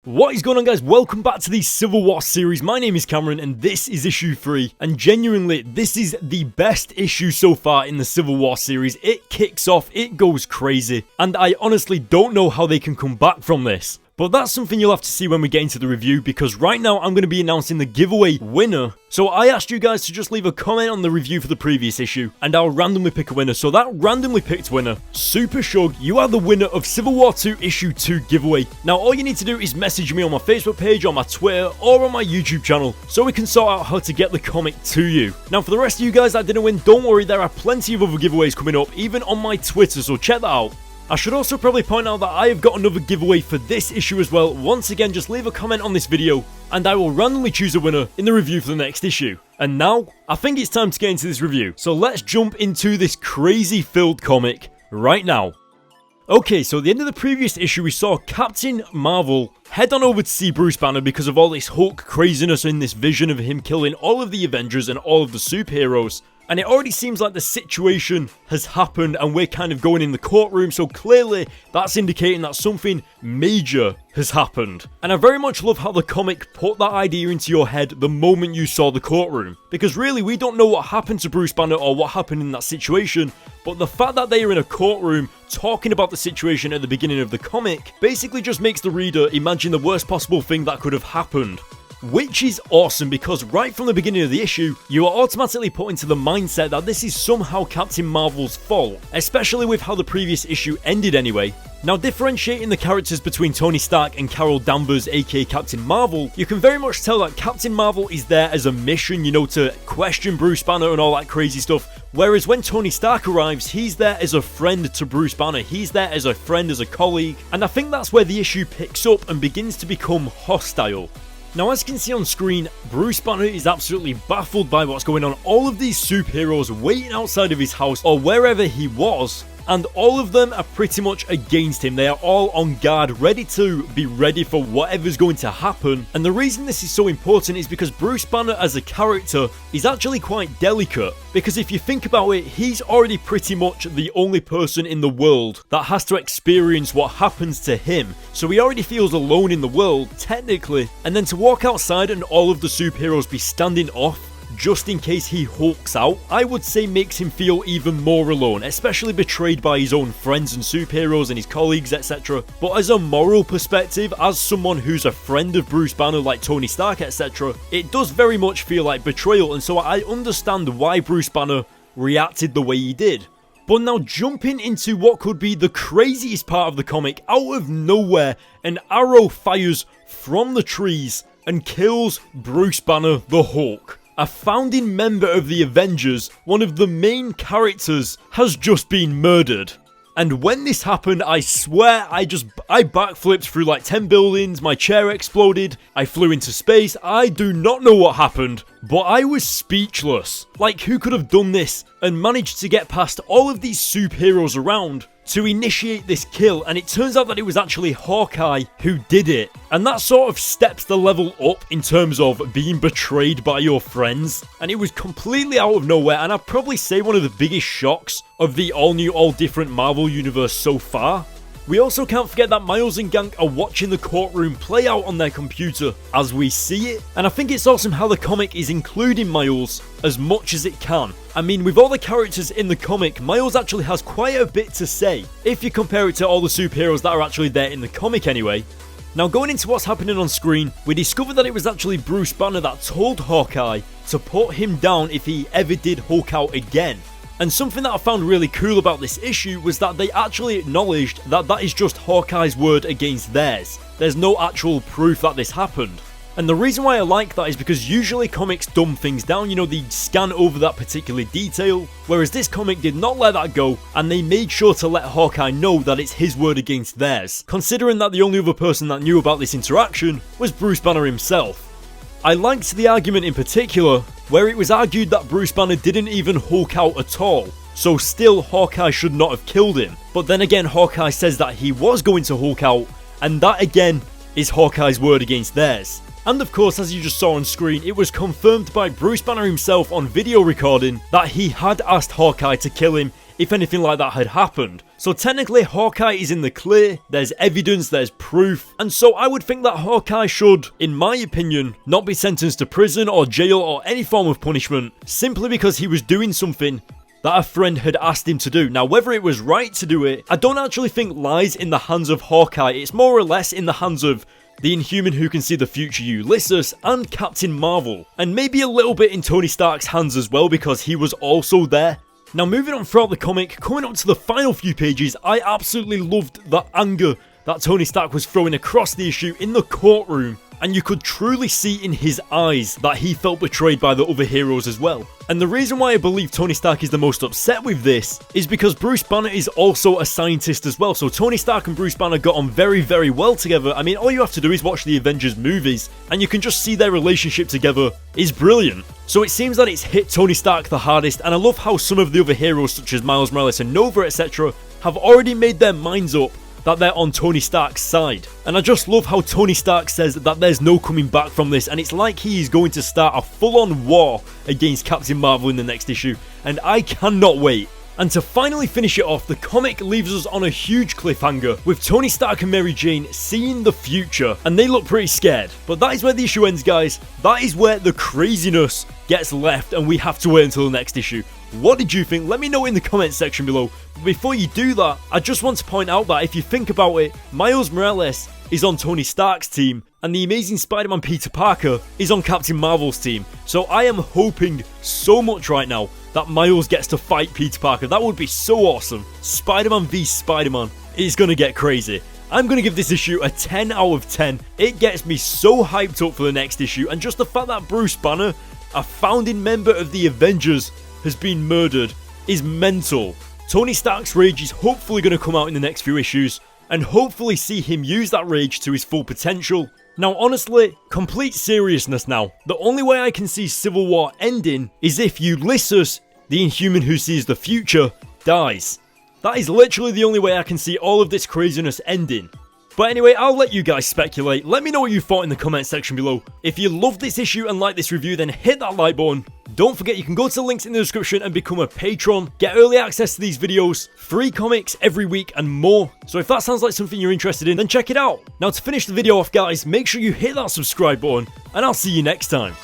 What is going on, guys? Welcome back to the Civil War series. My name is Cameron and this is issue 3, and genuinely this is the best issue so far in the Civil War series. It kicks off, it goes crazy, and I honestly don't know how they can come back from this. But that's something you'll have to see when we get into the review, because right now I'm going to be announcing the giveaway winner. So I asked you guys to just leave a comment on the review for the previous issue, and I'll randomly pick a winner. So that randomly picked winner, Super Shug, you are the winner of Civil War 2 issue 2 giveaway. Now all you need to do is message me on my Facebook page, on my Twitter, or on my YouTube channel, so we can sort out how to get the comic to you. Now for the rest of you guys that didn't win, don't worry, there are plenty of other giveaways coming up, even on my Twitter, so check that out. I should also probably point out that I have got another giveaway for this issue as well. Once again, just leave a comment on this video and I will randomly choose a winner in the review for the next issue. And now, I think it's time to get into this review. So let's jump into this crazy filled comic right now. Okay, so at the end of the previous issue, we saw Captain Marvel head on over to see Bruce Banner because of all this Hulk craziness in this vision of him killing all of the Avengers and all of the superheroes. And it already seems like the situation has happened and we're kind of going in the courtroom, so clearly that's indicating that something major has happened. And I very much love how the comic put that idea into your head the moment you saw the courtroom. Because really, we don't know what happened to Bruce Banner or what happened in that situation, but the fact that they are in a courtroom talking about the situation at the beginning of the comic basically just makes the reader imagine the worst possible thing that could have happened. Which is awesome, because right from the beginning of the issue, you are automatically put into the mindset that this is somehow Captain Marvel's fault, especially with how the previous issue ended anyway. Now, differentiating the characters between Tony Stark and Carol Danvers, aka Captain Marvel, you can very much tell that Captain Marvel is there as a mission, you know, to question Bruce Banner and all that crazy stuff. Whereas when Tony Stark arrives, he's there as a friend to Bruce Banner, he's there as a friend, as a colleague, and I think that's where the issue picks up and begins to become hostile. Now, as you can see on screen, Bruce Banner is absolutely baffled by what's going on. All of these superheroes waiting outside of his house or wherever he was, and all of them are pretty much against him. They are all on guard, ready for whatever's going to happen. And the reason this is so important is because Bruce Banner as a character is actually quite delicate. Because if you think about it, he's already pretty much the only person in the world that has to experience what happens to him. So he already feels alone in the world, technically. And then to walk outside and all of the superheroes be standing off, just in case he hulks out, I would say makes him feel even more alone, especially betrayed by his own friends and superheroes and his colleagues, etc. But as a moral perspective, as someone who's a friend of Bruce Banner like Tony Stark, etc., it does very much feel like betrayal, and so I understand why Bruce Banner reacted the way he did. But now, jumping into what could be the craziest part of the comic, out of nowhere, an arrow fires from the trees and kills Bruce Banner the Hulk. A founding member of the Avengers, one of the main characters, has just been murdered. And when this happened, I swear I backflipped through like 10 buildings, my chair exploded, I flew into space. I do not know what happened, but I was speechless. Like, who could have done this and managed to get past all of these superheroes around to initiate this kill? And it turns out that it was actually Hawkeye who did it. And that sort of steps the level up in terms of being betrayed by your friends. And it was completely out of nowhere, and I'd probably say one of the biggest shocks of the all-new, all-different Marvel universe so far. We also can't forget that Miles and Gang are watching the courtroom play out on their computer as we see it. And I think it's awesome how the comic is including Miles as much as it can. I mean, with all the characters in the comic, Miles actually has quite a bit to say, if you compare it to all the superheroes that are actually there in the comic anyway. Now, going into what's happening on screen, we discovered that it was actually Bruce Banner that told Hawkeye to put him down if he ever did Hulk out again. And something that I found really cool about this issue was that they actually acknowledged that that is just Hawkeye's word against theirs. There's no actual proof that this happened. And the reason why I like that is because usually comics dumb things down, you know, they scan over that particular detail, whereas this comic did not let that go, and they made sure to let Hawkeye know that it's his word against theirs, considering that the only other person that knew about this interaction was Bruce Banner himself. I liked the argument in particular, where it was argued that Bruce Banner didn't even Hulk out at all, so still Hawkeye should not have killed him. But then again, Hawkeye says that he was going to Hulk out, and that again is Hawkeye's word against theirs. And of course, as you just saw on screen, it was confirmed by Bruce Banner himself on video recording that he had asked Hawkeye to kill him if anything like that had happened. So technically Hawkeye is in the clear, there's evidence, there's proof, and so I would think that Hawkeye should, in my opinion, not be sentenced to prison or jail or any form of punishment, simply because he was doing something that a friend had asked him to do. Now, whether it was right to do it, I don't actually think lies in the hands of Hawkeye. It's more or less in the hands of the Inhuman who can see the future, Ulysses, and Captain Marvel. And maybe a little bit in Tony Stark's hands as well, because he was also there. Now, moving on throughout the comic, coming up to the final few pages, I absolutely loved the anger that Tony Stark was throwing across the issue in the courtroom. And you could truly see in his eyes that he felt betrayed by the other heroes as well. And the reason why I believe Tony Stark is the most upset with this is because Bruce Banner is also a scientist as well. So Tony Stark and Bruce Banner got on very, very well together. I mean, all you have to do is watch the Avengers movies and you can just see their relationship together is brilliant. So it seems that it's hit Tony Stark the hardest, and I love how some of the other heroes such as Miles Morales and Nova, etc. have already made their minds up that they're on Tony Stark's side. And I just love how Tony Stark says that there's no coming back from this, and it's like he is going to start a full-on war against Captain Marvel in the next issue, and I cannot wait. And to finally finish it off, the comic leaves us on a huge cliffhanger with Tony Stark and Mary Jane seeing the future, and they look pretty scared. But that is where the issue ends, guys. That is where the craziness gets left, and we have to wait until the next issue. What did you think? Let me know in the comments section below. But before you do that, I just want to point out that if you think about it, Miles Morales is on Tony Stark's team, and the Amazing Spider-Man Peter Parker is on Captain Marvel's team. So I am hoping so much right now that Miles gets to fight Peter Parker. That would be so awesome. Spider-Man v Spider-Man is going to get crazy. I'm going to give this issue a 10 out of 10. It gets me so hyped up for the next issue, and just the fact that Bruce Banner, a founding member of the Avengers, has been murdered is mental. Tony Stark's rage is hopefully going to come out in the next few issues, and hopefully see him use that rage to his full potential. Now honestly, complete seriousness now, the only way I can see Civil War ending is if Ulysses, the Inhuman who sees the future, dies. That is literally the only way I can see all of this craziness ending. But anyway, I'll let you guys speculate. Let me know what you thought in the comment section below. If you loved this issue and like this review, then hit that like button. Don't forget you can go to the links in the description and become a patron, get early access to these videos, free comics every week and more. So if that sounds like something you're interested in, then check it out. Now to finish the video off, guys, make sure you hit that subscribe button, and I'll see you next time.